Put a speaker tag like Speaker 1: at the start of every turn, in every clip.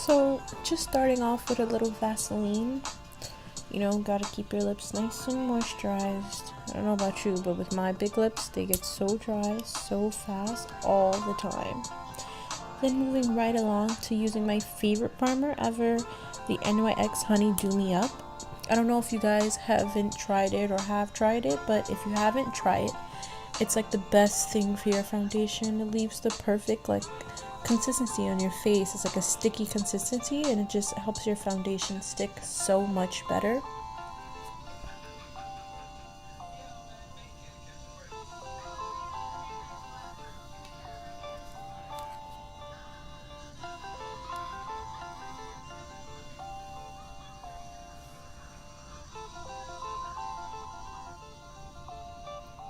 Speaker 1: So just starting off with a little Vaseline. You know, gotta keep your lips nice and moisturized. I don't know about you, but with my big lips, they get so dry so fast all the time. Then moving right along to using my favorite primer ever, the NYX Honey Do Me Up. I don't know if you guys haven't tried it or have tried it, but if you haven't, try it. It's like the best thing for your foundation. It leaves the perfect like consistency on your face. It's like a sticky consistency, and it just helps your foundation stick so much better.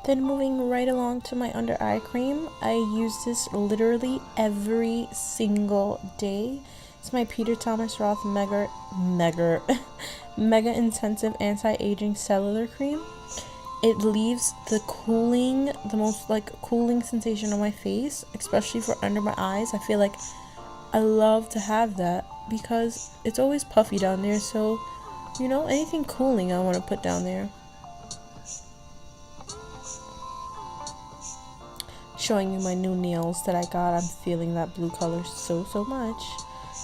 Speaker 1: Then moving right along to my under eye cream. I use this literally every single day. It's my Peter Thomas Roth Mega Intensive Anti-Aging Cellular Cream. It leaves the most like cooling sensation on my face, especially for under my eyes. I feel like I love to have that because it's always puffy down there, so you know, anything cooling I want to put down there. Showing you my new nails that I got. I'm feeling that blue color so much.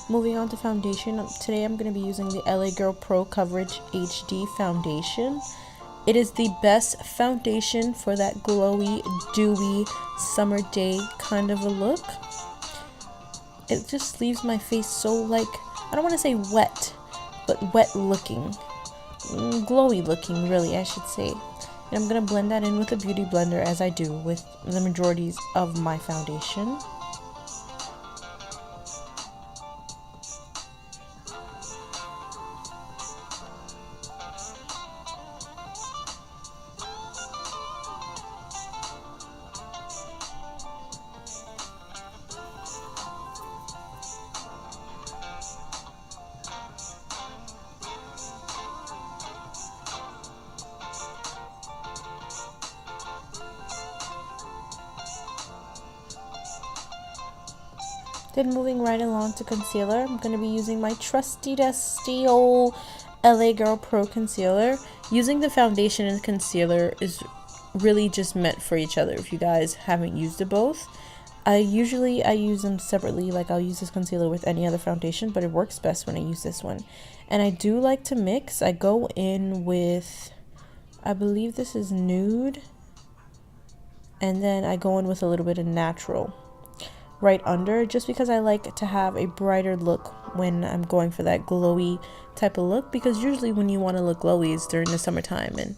Speaker 1: Moving on to foundation. Today I'm going to be using the LA Girl Pro Coverage HD foundation. It is the best foundation for that glowy, dewy, summer day kind of a look. It just leaves my face so like, I don't want to say wet, but wet looking. Glowy looking, really, I should say. And I'm going to blend that in with a beauty blender as I do with the majorities of my foundation. Then moving right along to concealer, I'm going to be using my trusty dusty old LA Girl Pro Concealer. Using the foundation and concealer is really just meant for each other if you guys haven't used it both. I use them separately, like I'll use this concealer with any other foundation, but it works best when I use this one. And I do like to mix. I go in with, I believe this is nude, and then I go in with a little bit of natural right under, just because I like to have a brighter look when I'm going for that glowy type of look, because usually when you want to look glowy is during the summertime. And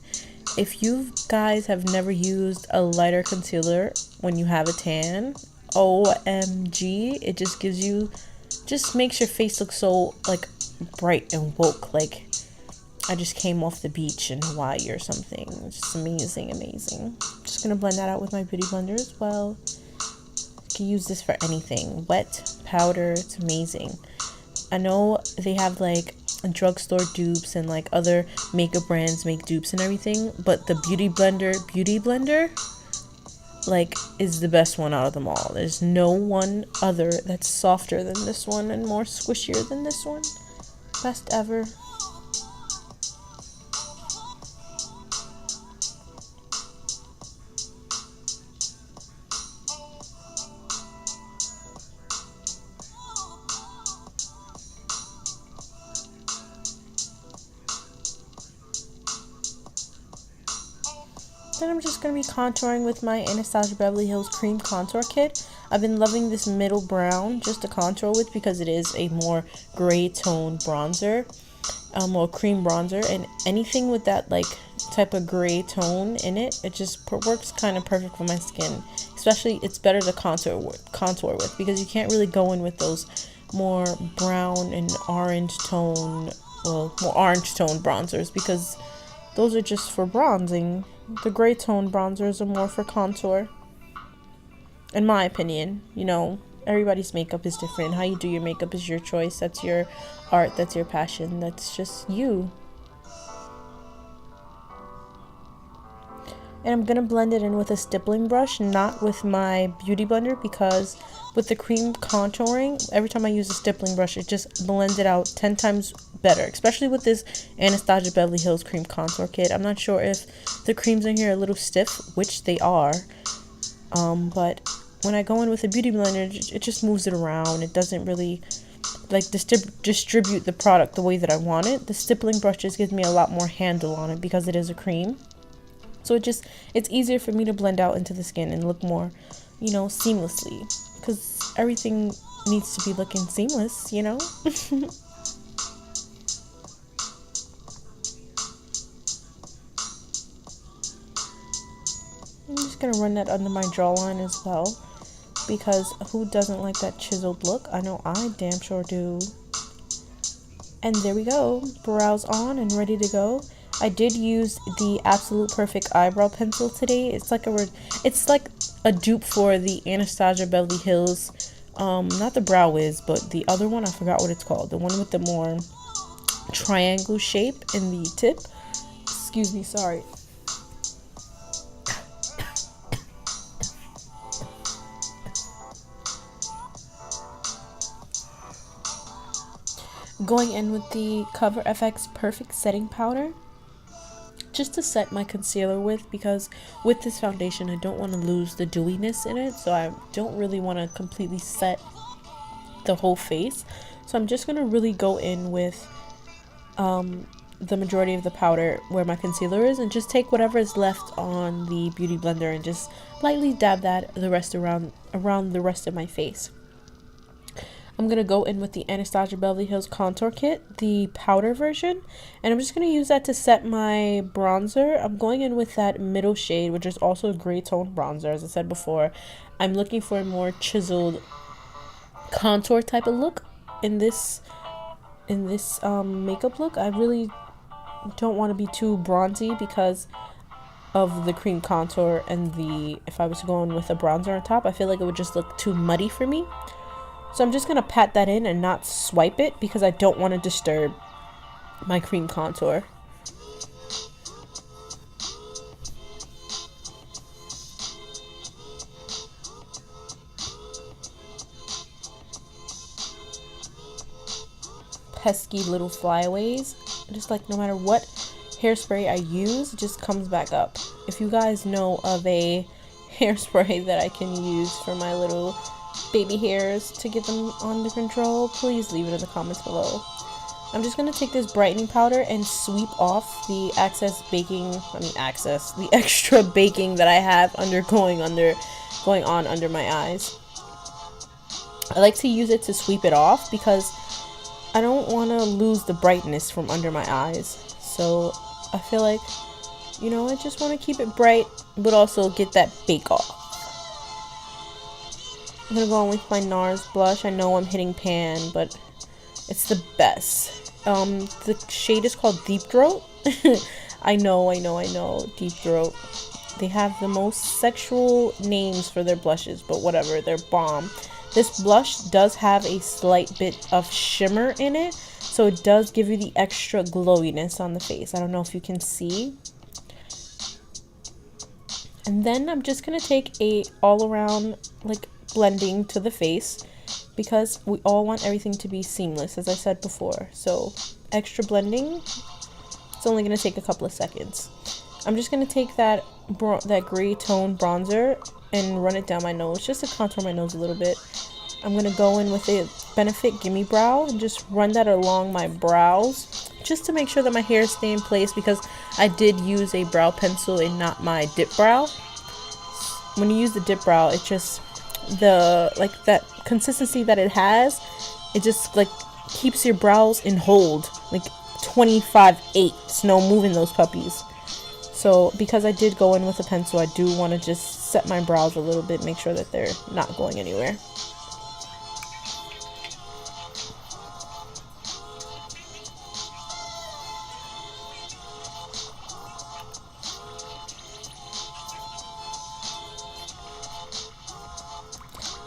Speaker 1: if you guys have never used a lighter concealer when you have a tan, OMG, it just makes your face look so like bright and woke, like I just came off the beach in Hawaii or something. It's just amazing. Just gonna blend that out with my beauty blender as well. You can use this for anything, wet, powder, it's amazing. I know they have like drugstore dupes and like other makeup brands make dupes and everything, but the beauty blender like is the best one out of them all. There's no one other that's softer than this one and more squishier than this one. Best ever. Then I'm just going to be contouring with my Anastasia Beverly Hills Cream Contour Kit. I've been loving this middle brown just to contour with because it is a more gray tone bronzer, or cream bronzer, and anything with that like type of gray tone in it, it just works kind of perfect for my skin. Especially it's better to contour with because you can't really go in with those more brown and orange tone, well, more orange tone bronzers, because those are just for bronzing. The gray tone bronzers are more for contour, in my opinion. You know, everybody's makeup is different. How you do your makeup is your choice. That's your art, that's your passion, that's just you. And I'm going to blend it in with a stippling brush, not with my beauty blender, because with the cream contouring, every time I use a stippling brush, it just blends it out 10 times better, especially with this Anastasia Beverly Hills cream contour kit. I'm not sure if the creams in here are a little stiff, which they are, but when I go in with a beauty blender, it just moves it around. It doesn't really like distribute the product the way that I want it. The stippling brush just gives me a lot more handle on it because it is a cream. So it's easier for me to blend out into the skin and look more, you know, seamlessly, because everything needs to be looking seamless, you know. I'm just gonna run that under my jawline as well, because who doesn't like that chiseled look? I know I damn sure do. And there we go, brows on and ready to go. I did use the Absolute Perfect eyebrow pencil today. It's like a dupe for the Anastasia Beverly Hills, not the Brow Wiz, but the other one. I forgot what it's called. The one with the more triangle shape in the tip. Excuse me, sorry. Going in with the Cover FX Perfect Setting Powder, just to set my concealer with, because with this foundation I don't want to lose the dewiness in it, so I don't really want to completely set the whole face. So I'm just going to really go in with the majority of the powder where my concealer is, and just take whatever is left on the beauty blender and just lightly dab that the rest around the rest of my face. I'm going to go in with the Anastasia Beverly Hills Contour Kit, the powder version, and I'm just going to use that to set my bronzer. I'm going in with that middle shade, which is also a gray tone bronzer. As I said before, I'm looking for a more chiseled contour type of look in this makeup look. I really don't want to be too bronzy because of the cream contour, and if I was going with a bronzer on top, I feel like it would just look too muddy for me. So I'm just going to pat that in and not swipe it, because I don't want to disturb my cream contour. Pesky little flyaways. Just like no matter what hairspray I use, it just comes back up. If you guys know of a hairspray that I can use for my little baby hairs to get them under control, please leave it in the comments below. I'm just going to take this brightening powder and sweep off the the extra baking that I have going on under my eyes. I like to use it to sweep it off because I don't want to lose the brightness from under my eyes. So I feel like, you know, I just want to keep it bright but also get that bake off. I'm going to go on with my NARS blush. I know I'm hitting pan, but it's the best. The shade is called Deep Throat. I know, Deep Throat. They have the most sexual names for their blushes, but whatever, they're bomb. This blush does have a slight bit of shimmer in it, so it does give you the extra glowiness on the face. I don't know if you can see. And then I'm just going to take a all-around, like, blending to the face, because we all want everything to be seamless, as I said before. So extra blending, it's only going to take a couple of seconds. I'm just going to take that gray tone bronzer and run it down my nose, just to contour my nose a little bit. I'm going to go in with a Benefit Gimme Brow and just run that along my brows, just to make sure that my hair stay in place, because I did use a brow pencil and not my dip brow. When you use the dip brow, it just, that consistency that it has, it just like keeps your brows in hold, like 25/8, no moving those puppies. So because I did go in with a pencil, I do want to just set my brows a little bit, make sure that they're not going anywhere.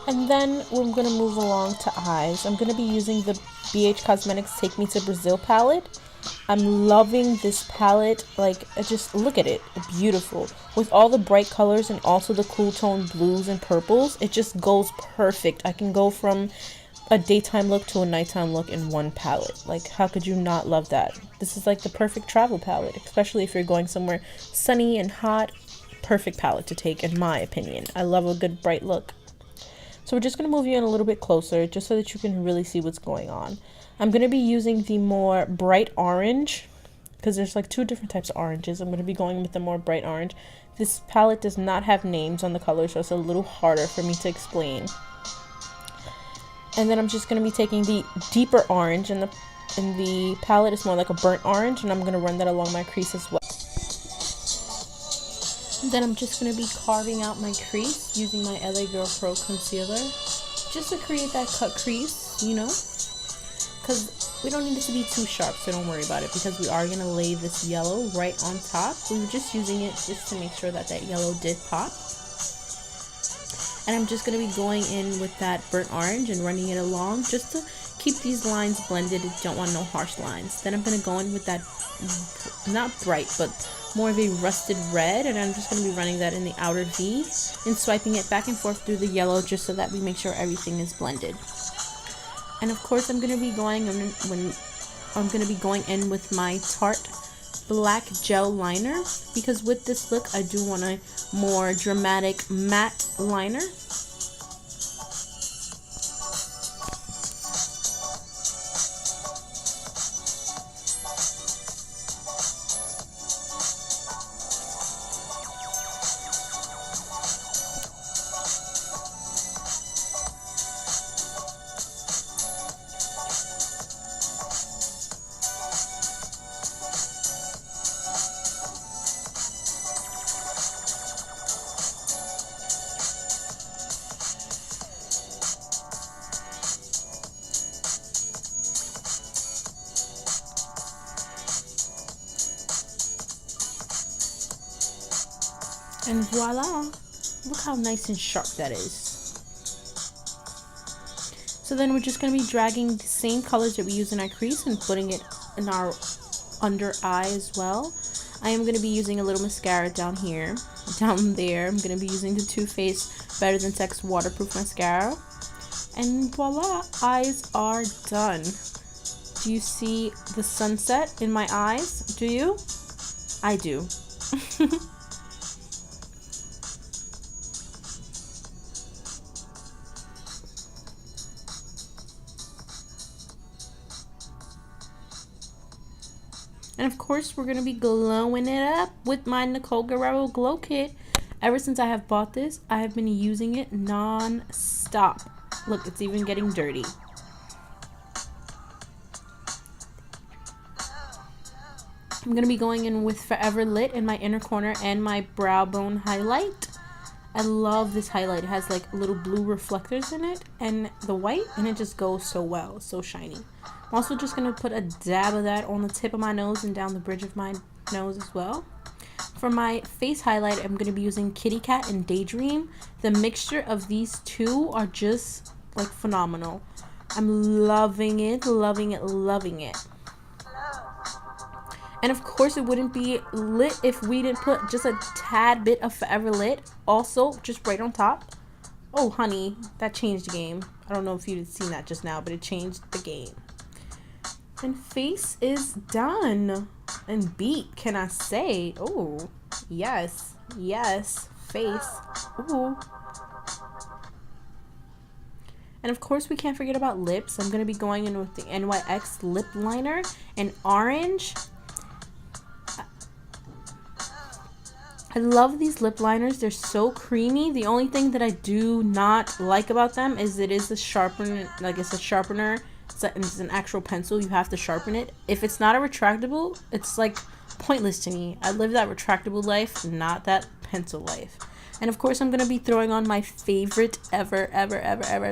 Speaker 1: And then we're going to move along to eyes. I'm going to be using the BH Cosmetics Take Me to Brazil palette. I'm loving this palette. Like, just look at it. Beautiful. With all the bright colors and also the cool tone blues and purples, it just goes perfect. I can go from a daytime look to a nighttime look in one palette. Like, how could you not love that? This is like the perfect travel palette, especially if you're going somewhere sunny and hot. Perfect palette to take, in my opinion. I love a good bright look. So we're just going to move you in a little bit closer just so that you can really see what's going on. I'm going to be using the more bright orange because there's like two different types of oranges. I'm going to be going with the more bright orange. This palette does not have names on the colors, so it's a little harder for me to explain. And then I'm just going to be taking the deeper orange, and the palette is more like a burnt orange, and I'm going to run that along my crease as well. Then I'm just going to be carving out my crease using my LA Girl Pro Concealer just to create that cut crease, you know, because we don't need it to be too sharp, so don't worry about it, because we are going to lay this yellow right on top. We were just using it just to make sure that that yellow did pop. And I'm just going to be going in with that burnt orange and running it along just to keep these lines blended. I don't want no harsh lines. Then I'm going to go in with that, not bright, but more of a rusted red, and I'm just going to be running that in the outer V and swiping it back and forth through the yellow just so that we make sure everything is blended. And of course I'm going to be going in with my Tarte black gel liner, because with this look I do want a more dramatic matte liner. And voila, look how nice and sharp that is. So then we're just going to be dragging the same colors that we use in our crease and putting it in our under eye as well. I am going to be using a little mascara down here, down there. I'm going to be using the Too Faced Better Than Sex waterproof mascara. And voila, eyes are done. Do you see the sunset in my eyes? Do you? I do. And of course, we're going to be glowing it up with my Nicole Guerrero Glow Kit. Ever since I have bought this, I have been using it non-stop. Look, it's even getting dirty. I'm going to be going in with Forever Lit in my inner corner and my brow bone highlight. I love this highlight. It has like little blue reflectors in it and the white, and it just goes so well. It's so shiny. I'm also just going to put a dab of that on the tip of my nose and down the bridge of my nose as well. For my face highlight, I'm going to be using Kitty Cat and Daydream. The mixture of these two are just like phenomenal. I'm loving it, loving it, loving it. And of course it wouldn't be lit if we didn't put just a tad bit of Forever Lit also just right on top. Oh honey, that changed the game. I don't know if you'd seen that just now, but it changed the game. And face is done. And beat, can I say? Oh, yes, yes, face. Ooh. And of course we can't forget about lips. I'm going to be going in with the NYX lip liner in orange. I love these lip liners. They're so creamy. The only thing that I do not like about them is it is a sharpener, like it's a sharpener. It's an actual pencil. You have to sharpen it. If it's not a retractable, it's like pointless to me. I live that retractable life, not that pencil life. And of course I'm going to be throwing on my favorite ever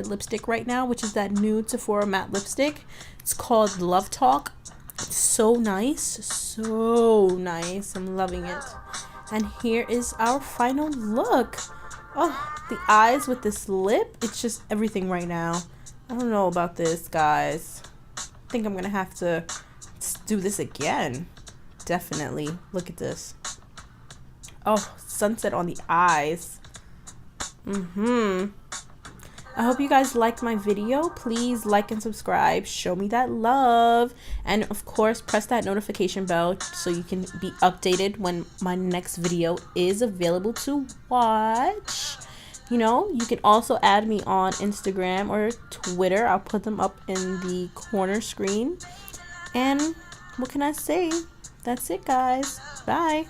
Speaker 1: lipstick right now, which is that nude Sephora matte lipstick. It's called Love Talk. It's so nice. So nice. I'm loving it. And here is our final look. Oh, the eyes with this lip. It's just everything right now. I don't know about this, guys. I think I'm going to have to Let's do this again. Definitely. Look at this. Oh, sunset on the eyes. I hope you guys liked my video. Please like and subscribe. Show me that love. And of course, press that notification bell so you can be updated when my next video is available to watch. You know, you can also add me on Instagram or Twitter. I'll put them up in the corner screen. And what can I say? That's it, guys. Bye.